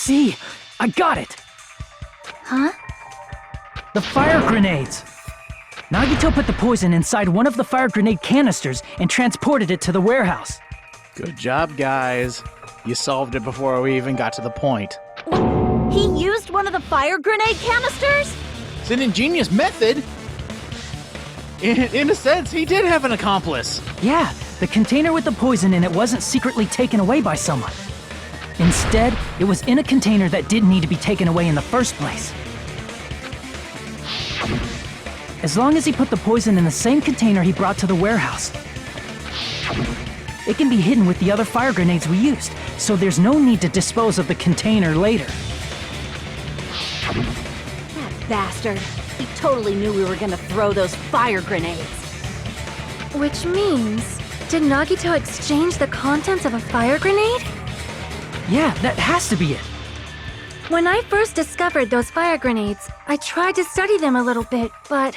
See, I got it! Huh? The fire grenades! Nagito put the poison inside one of the fire grenade canisters and transported it to the warehouse. Good job, guys. You solved it before we even got to the point. What? He used one of the fire grenade canisters? It's an ingenious method. In a sense, he did have an accomplice. Yeah, the container with the poison in it wasn't secretly taken away by someone. Instead, it was in a container that didn't need to be taken away in the first place. As long as he put the poison in the same container he brought to the warehouse, it can be hidden with the other fire grenades we used, so there's no need to dispose of the container later. That bastard. He totally knew we were gonna throw those fire grenades. Which means, did Nagito exchange the contents of a fire grenade? Yeah, that has to be it. When I first discovered those fire grenades, I tried to study them a little bit, but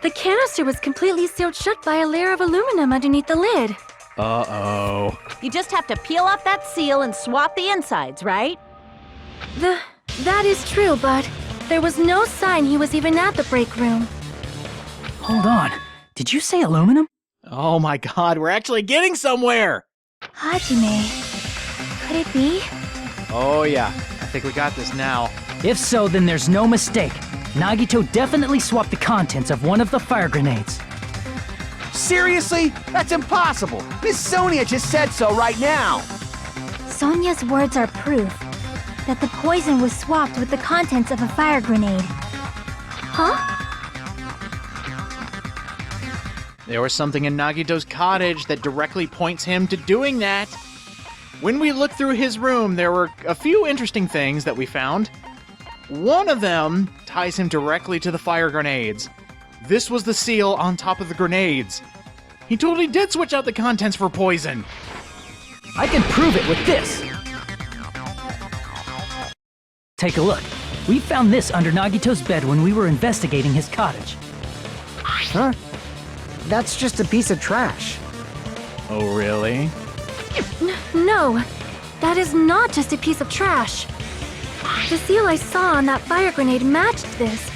the canister was completely sealed shut by a layer of aluminum underneath the lid. Uh-oh. You just have to peel off that seal and swap the insides, right? That is true, but there was no sign he was even at the break room. Hold on, did you say aluminum? Oh my god, we're actually getting somewhere! Hajime, could it be? Oh yeah, I think we got this now. If so, then there's no mistake. Nagito definitely swapped the contents of one of the fire grenades. Seriously? That's impossible! Miss Sonia just said so right now! Sonia's words are proof that the poison was swapped with the contents of a fire grenade. Huh? There was something in Nagito's cottage that directly points him to doing that. When we looked through his room, there were a few interesting things that we found. One of them ties him directly to the fire grenades. This was the seal on top of the grenades. He totally did switch out the contents for poison. I can prove it with this. Take a look. We found this under Nagito's bed when we were investigating his cottage. Huh? That's just a piece of trash. Oh, really? No, that is not just a piece of trash. The seal I saw on that fire grenade matched this.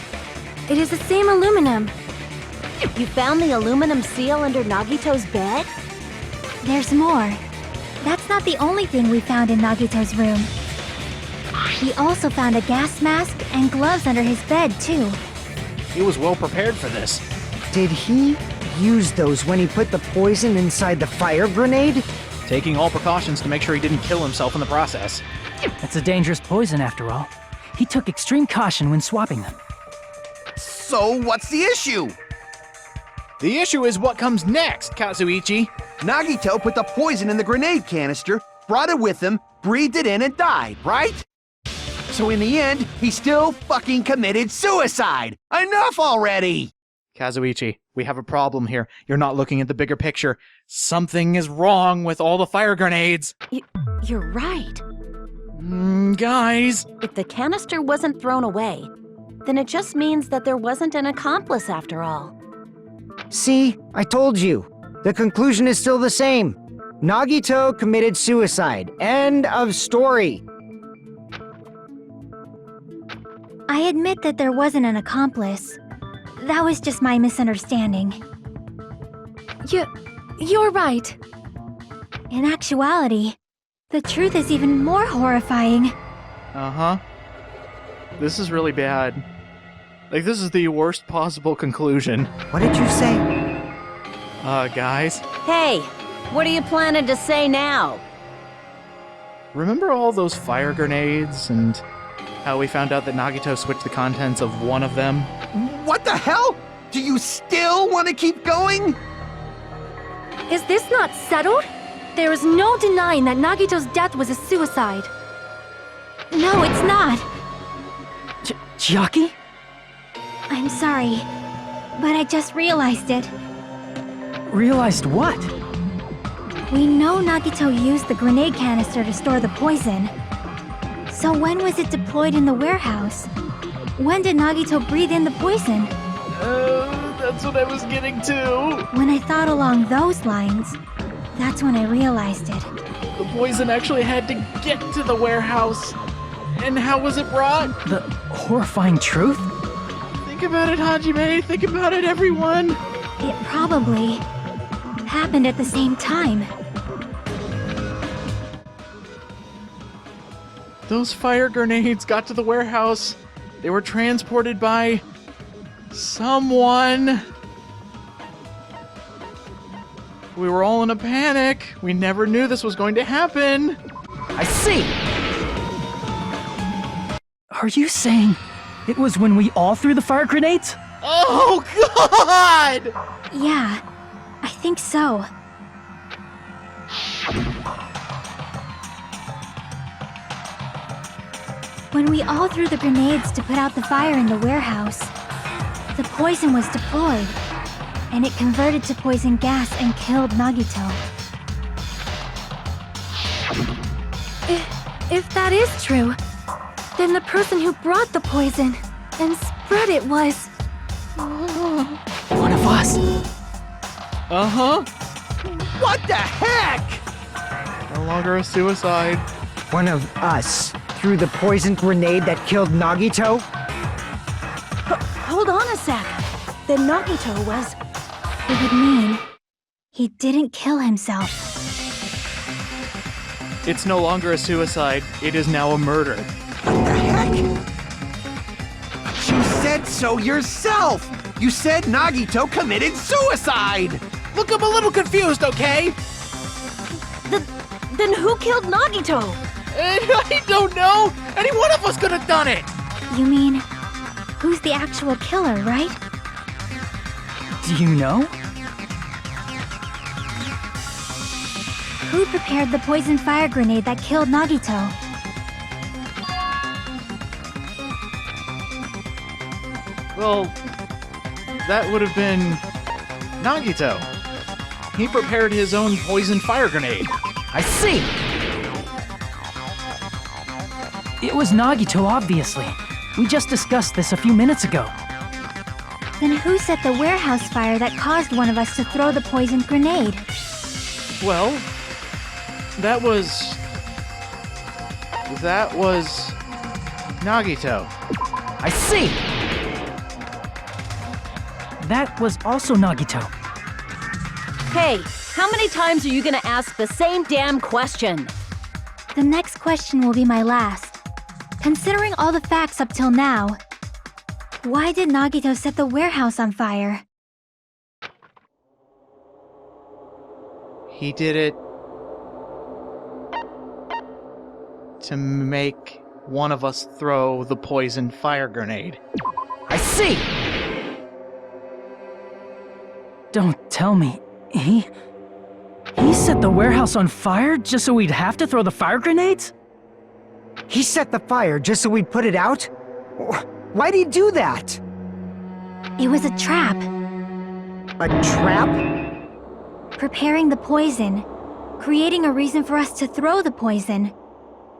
It is the same aluminum. You found the aluminum seal under Nagito's bed? There's more. That's not the only thing we found in Nagito's room. We also found a gas mask and gloves under his bed, too. He was well prepared for this. Did he use those when he put the poison inside the fire grenade? Taking all precautions to make sure he didn't kill himself in the process. It's a dangerous poison after all. He took extreme caution when swapping them. So what's the issue? The issue is what comes next, Kazuichi. Nagito put the poison in the grenade canister, brought it with him, breathed it in and died, right? So in the end, he still fucking committed suicide! Enough already! Kazuichi, we have a problem here. You're not looking at the bigger picture. Something is wrong with all the fire grenades. You're right. Guys. If the canister wasn't thrown away, then it just means that there wasn't an accomplice after all. See, I told you. The conclusion is still the same. Nagito committed suicide. End of story. I admit that there wasn't an accomplice. That was just my misunderstanding. You're right. In actuality, the truth is even more horrifying. Uh-huh. This is really bad. Like, this is the worst possible conclusion. What did you say? Guys. Hey, what are you planning to say now? Remember all those fire grenades and how we found out that Nagito switched the contents of one of them? What the hell? Do you still want to keep going? Is this not settled? There is no denying that Nagito's death was a suicide. No, it's not. Chiaki? I'm sorry, but I just realized it. Realized what? We know Nagito used the grenade canister to store the poison. So when was it deployed in the warehouse? When did Nagito breathe in the poison? That's what I was getting to. When I thought along those lines, that's when I realized it. The poison actually had to get to the warehouse. And how was it brought? The horrifying truth? Think about it, Hajime. Think about it, everyone. It probably happened at the same time. Those fire grenades got to the warehouse. They were transported by someone. We were all in a panic. We never knew this was going to happen. I see! Are you saying it was when we all threw the fire grenades? Oh, God! Yeah, I think so. When we all threw the grenades to put out the fire in the warehouse, the poison was deployed, and it converted to poison gas and killed Nagito. If that is true, then the person who brought the poison and spread it was... One of us. Uh-huh. What the heck? No longer a suicide. One of us threw the poison grenade that killed Nagito? Hold on a sec. Then Nagito was... It would mean he didn't kill himself. It's no longer a suicide. It is now a murder. What the heck? You said so yourself! You said Nagito committed suicide! Look, I'm a little confused, okay? Then who killed Nagito? I don't know! Any one of us could have done it! You mean, who's the actual killer, right? Do you know? Who prepared the poison fire grenade that killed Nagito? Well, that would have been Nagito. He prepared his own poison fire grenade. I see! It was Nagito, obviously. We just discussed this a few minutes ago. Then who set the warehouse fire that caused one of us to throw the poisoned grenade? Well, that was Nagito. I see! That was also Nagito. Hey, how many times are you gonna ask the same damn question? The next question will be my last. Considering all the facts up till now, why did Nagito set the warehouse on fire? He did it to make one of us throw the poison fire grenade. I see! Don't tell me. He set the warehouse on fire just so we'd have to throw the fire grenades? He set the fire just so we'd put it out? Why'd he do that? It was a trap. A trap? Preparing the poison, creating a reason for us to throw the poison.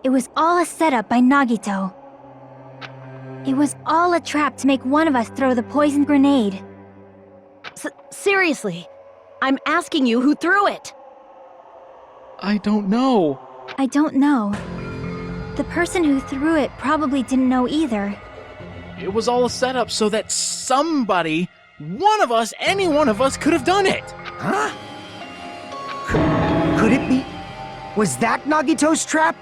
It was all a setup by Nagito. It was all a trap to make one of us throw the poison grenade. Seriously, I'm asking you who threw it. I don't know. I don't know. The person who threw it probably didn't know either. It was all a setup so that somebody, one of us, any one of us, could have done it. Huh? Could it be? Was that Nagito's trap?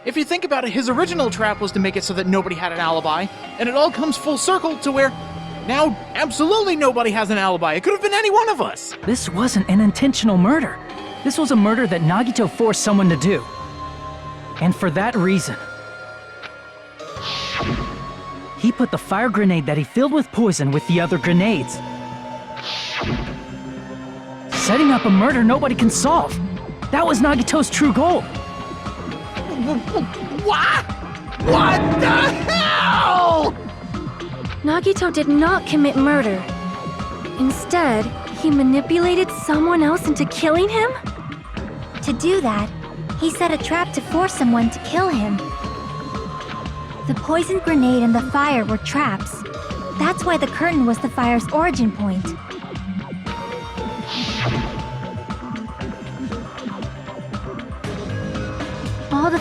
If you think about it, his original trap was to make it so that nobody had an alibi, and it all comes full circle to where now absolutely nobody has an alibi. It could have been any one of us. This wasn't an intentional murder. This was a murder that Nagito forced someone to do. And for that reason, he put the fire grenade that he filled with poison with the other grenades. Setting up a murder nobody can solve. That was Nagito's true goal. What? What the hell? Nagito did not commit murder. Instead, he manipulated someone else into killing him? To do that, he set a trap to force someone to kill him. The poison grenade and the fire were traps. That's why the curtain was the fire's origin point.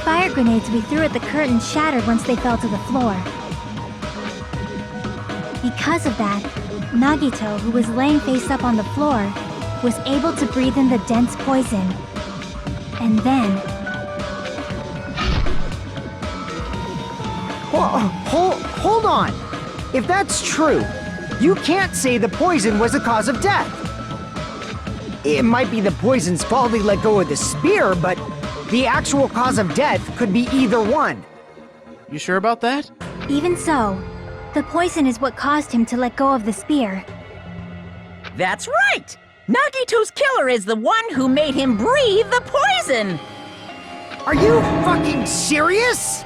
fire grenades we threw at the curtain shattered once they fell to the floor. Because of that, Nagito, who was laying face up on the floor, was able to breathe in the dense poison. And then... Hold on! If that's true, you can't say the poison was the cause of death. It might be the poison's fault he let go of the spear, but the actual cause of death could be either one. You sure about that? Even so, the poison is what caused him to let go of the spear. That's right! Nagito's killer is the one who made him breathe the poison! Are you fucking serious?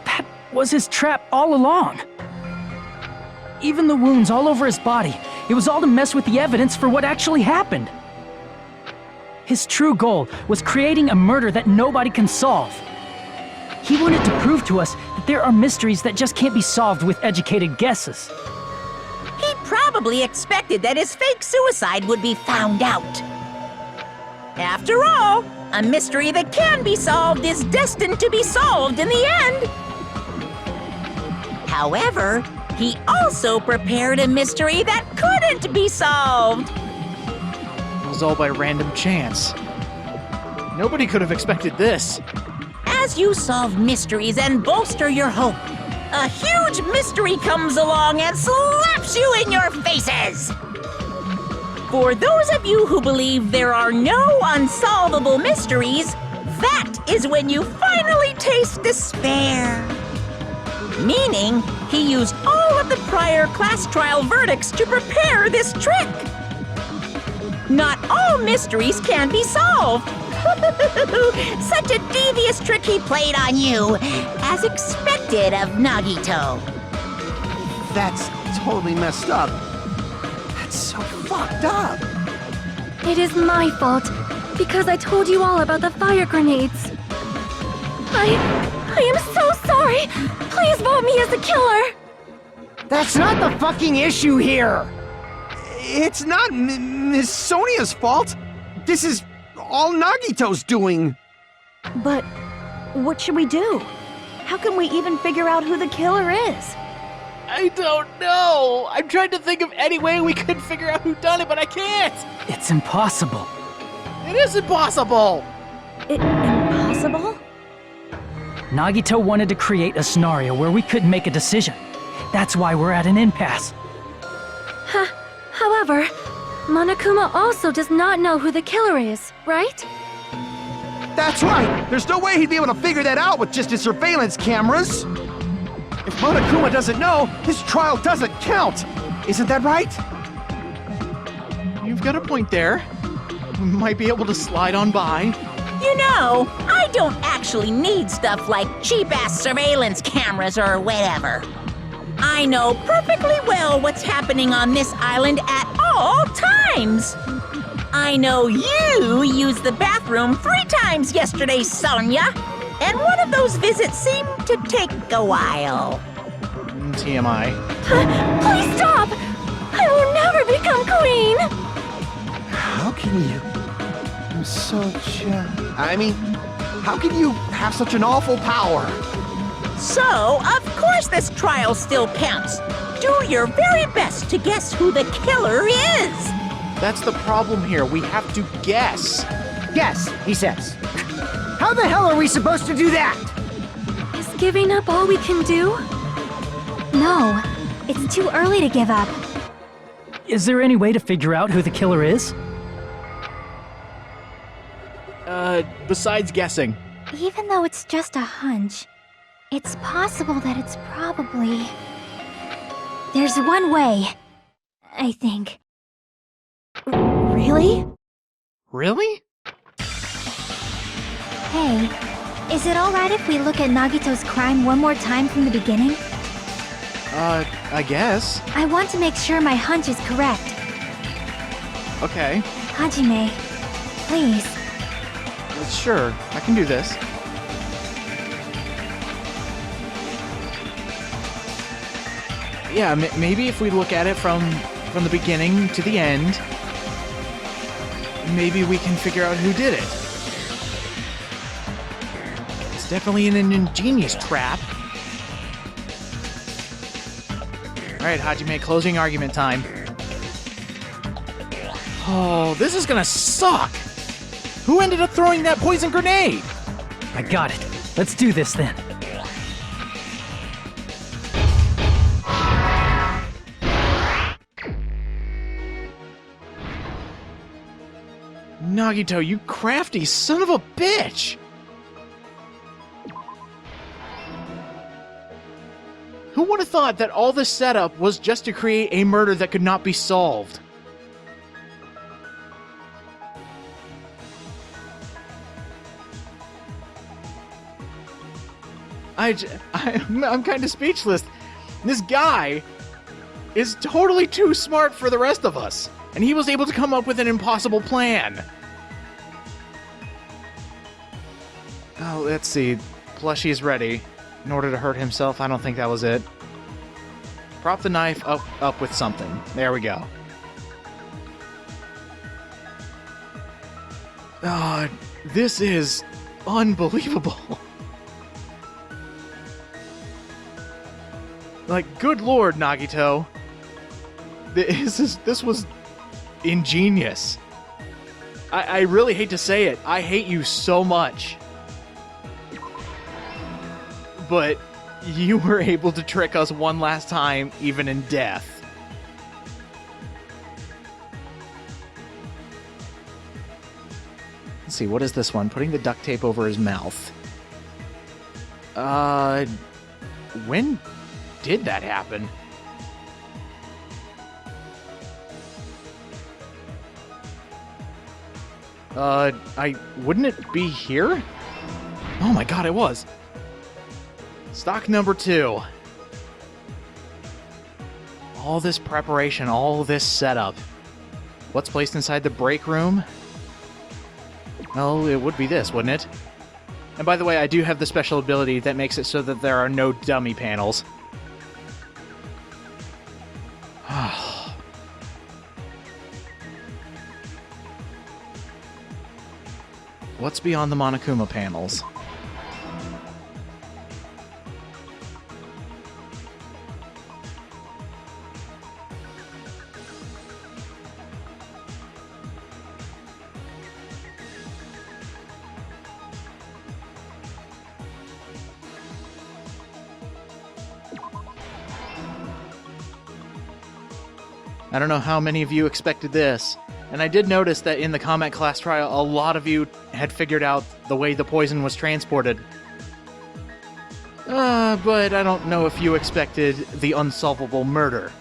That was his trap all along. Even the wounds all over his body, it was all to mess with the evidence for what actually happened. His true goal was creating a murder that nobody can solve. He wanted to prove to us that there are mysteries that just can't be solved with educated guesses. He probably expected that his fake suicide would be found out. After all, a mystery that can be solved is destined to be solved in the end. However, he also prepared a mystery that couldn't be solved. It was all by random chance. Nobody could have expected this. As you solve mysteries and bolster your hope, a huge mystery comes along and slaps you in your faces! For those of you who believe there are no unsolvable mysteries, that is when you finally taste despair. Meaning, he used all of the prior class trial verdicts to prepare this trick. Not all mysteries can be solved. Such a devious trick he played on you, as expected of Nagito. That's totally messed up. That's so fucked up. It is my fault, because I told you all about the fire grenades. I am so sorry! Please vote me as the killer! That's not the fucking issue here! It's not Miss Sonia's fault. This is all Nagito's doing. But what should we do? How can we even figure out who the killer is? I don't know. I'm trying to think of any way we could figure out who done it, but I can't. It's impossible. It is impossible. Impossible? Nagito wanted to create a scenario where we couldn't make a decision. That's why we're at an impasse. However, Monokuma also does not know who the killer is, right? That's right. There's no way he'd be able to figure that out with just his surveillance cameras. If Monokuma doesn't know, his trial doesn't count. Isn't that right? You've got a point there. We might be able to slide on by. You know, I don't actually need stuff like cheap-ass surveillance cameras or whatever. I know perfectly well what's happening on this island at all times. I know you used the bathroom 3 times yesterday, Sonia, and one of those visits seemed to take a while. TMI. Please stop! I will never become queen! How can you? I'm how can you have such an awful power? So, of course this trial still counts. Do your very best to guess who the killer is. That's the problem here. We have to guess. Yes, he says. How the hell are we supposed to do that? Is giving up all we can do? No, it's too early to give up. Is there any way to figure out who the killer is? Besides guessing. Even though it's just a hunch, it's possible that it's probably... There's one way, I think. Really? Really? Hey, is it alright if we look at Nagito's crime one more time from the beginning? I guess. I want to make sure my hunch is correct. Okay. Hajime, please. Sure, I can do this. Yeah, maybe if we look at it from the beginning to the end, maybe we can figure out who did it. Definitely an ingenious trap. Alright, Hajime, closing argument time. Oh, this is gonna suck! Who ended up throwing that poison grenade? I got it. Let's do this then. Nagito, you crafty son of a bitch! Who would have thought that all this setup was just to create a murder that could not be solved? I'm kind of speechless. This guy is totally too smart for the rest of us, and he was able to come up with an impossible plan. Oh, let's see. Plushie's ready. In order to hurt himself, I don't think that was it. Prop the knife up with something. There we go. This is unbelievable. Like, good lord, Nagito. This was ingenious. I really hate to say it. I hate you so much. But you were able to trick us one last time, even in death. Let's see, what is this one? Putting the duct tape over his mouth. When did that happen? Wouldn't it be here? Oh my god, it was. Stock number 2. All this preparation, all this setup. What's placed inside the break room? Well, it would be this, wouldn't it? And by the way, I do have the special ability that makes it so that there are no dummy panels. What's beyond the Monokuma panels? I don't know how many of you expected this, and I did notice that in the combat class trial, a lot of you had figured out the way the poison was transported. But I don't know if you expected the unsolvable murder.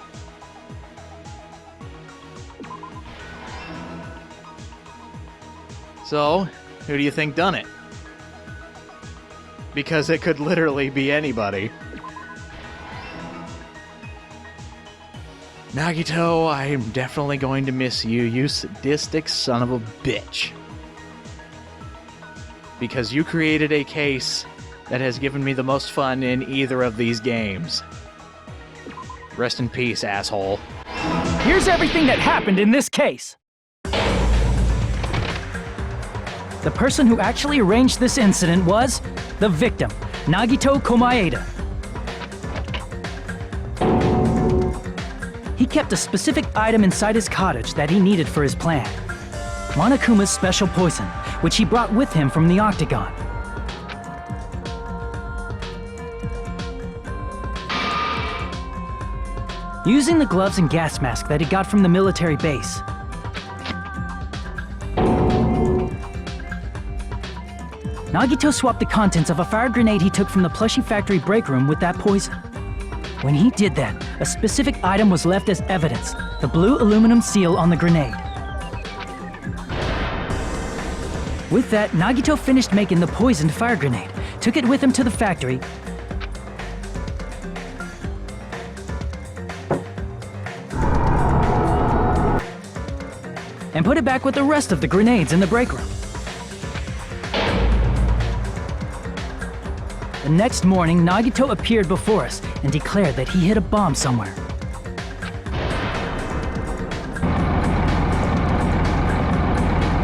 So, who do you think done it? Because it could literally be anybody. Nagito, I am definitely going to miss you, you sadistic son of a bitch. Because you created a case that has given me the most fun in either of these games. Rest in peace, asshole. Here's everything that happened in this case. The person who actually arranged this incident was the victim, Nagito Komaeda. He kept a specific item inside his cottage that he needed for his plan. Monokuma's special poison, which he brought with him from the Octagon. Using the gloves and gas mask that he got from the military base, Nagito swapped the contents of a fire grenade he took from the plushie factory break room with that poison. When he did that, a specific item was left as evidence, the blue aluminum seal on the grenade. With that, Nagito finished making the poisoned fire grenade, took it with him to the factory, and put it back with the rest of the grenades in the break room. The next morning, Nagito appeared before us and declared that he hid a bomb somewhere.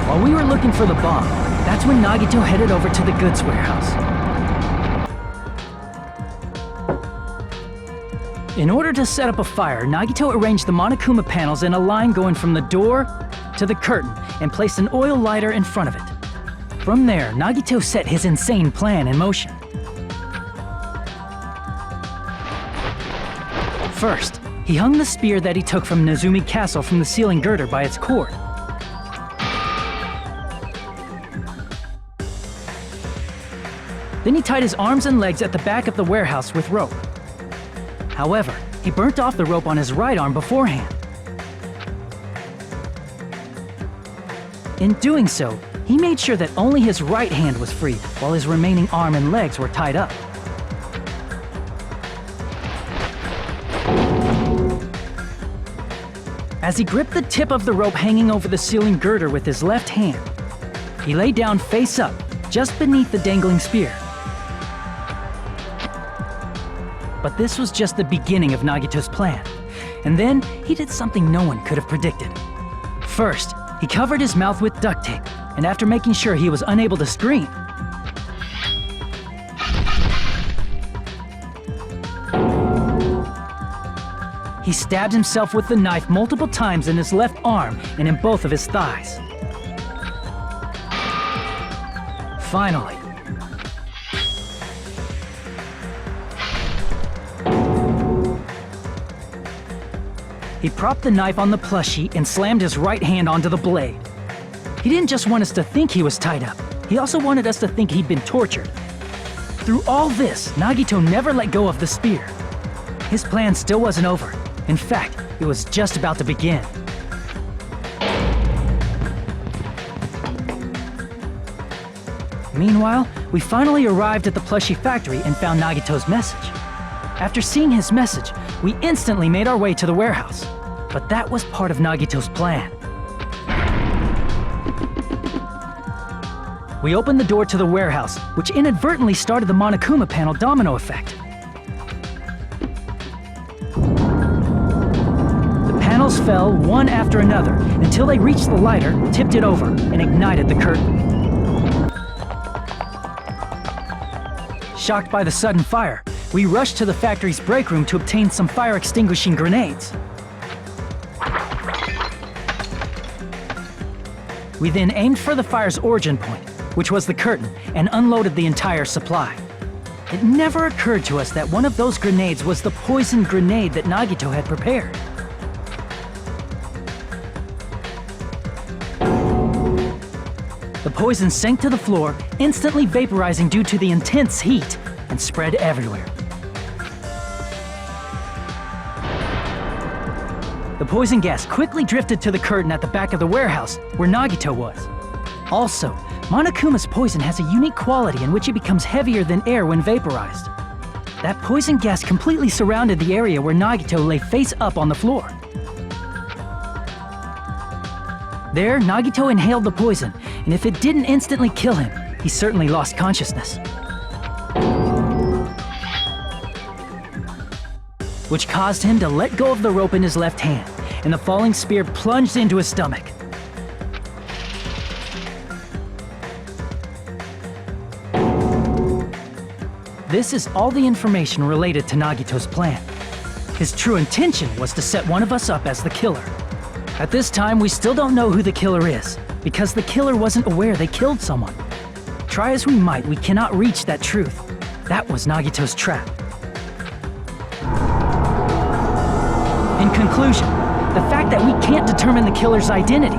While we were looking for the bomb, that's when Nagito headed over to the goods warehouse. In order to set up a fire, Nagito arranged the Monokuma panels in a line going from the door to the curtain and placed an oil lighter in front of it. From there, Nagito set his insane plan in motion. First, he hung the spear that he took from Nezumi Castle from the ceiling girder by its cord. Then he tied his arms and legs at the back of the warehouse with rope. However, he burnt off the rope on his right arm beforehand. In doing so, he made sure that only his right hand was free, while his remaining arm and legs were tied up. As he gripped the tip of the rope hanging over the ceiling girder with his left hand, he lay down face up, just beneath the dangling spear. But this was just the beginning of Nagito's plan. And then, he did something no one could have predicted. First, he covered his mouth with duct tape, and after making sure he was unable to scream, he stabbed himself with the knife multiple times in his left arm and in both of his thighs. Finally, he propped the knife on the plushie and slammed his right hand onto the blade. He didn't just want us to think he was tied up, he also wanted us to think he'd been tortured. Through all this, Nagito never let go of the spear. His plan still wasn't over. In fact, it was just about to begin. Meanwhile, we finally arrived at the plushie factory and found Nagito's message. After seeing his message, we instantly made our way to the warehouse. But that was part of Nagito's plan. We opened the door to the warehouse, which inadvertently started the Monokuma panel domino effect. The panels fell one after another until they reached the lighter, tipped it over, and ignited the curtain. Shocked by the sudden fire, we rushed to the factory's break room to obtain some fire-extinguishing grenades. We then aimed for the fire's origin point, which was the curtain, and unloaded the entire supply. It never occurred to us that one of those grenades was the poison grenade that Nagito had prepared. The poison sank to the floor, instantly vaporizing due to the intense heat, and spread everywhere. The poison gas quickly drifted to the curtain at the back of the warehouse, where Nagito was. Also, Monokuma's poison has a unique quality in which it becomes heavier than air when vaporized. That poison gas completely surrounded the area where Nagito lay face up on the floor. There, Nagito inhaled the poison, and if it didn't instantly kill him, he certainly lost consciousness. Which caused him to let go of the rope in his left hand, and the falling spear plunged into his stomach. This is all the information related to Nagito's plan. His true intention was to set one of us up as the killer. At this time, we still don't know who the killer is, because the killer wasn't aware they killed someone. Try as we might, we cannot reach that truth. That was Nagito's trap. In conclusion, the fact that we can't determine the killer's identity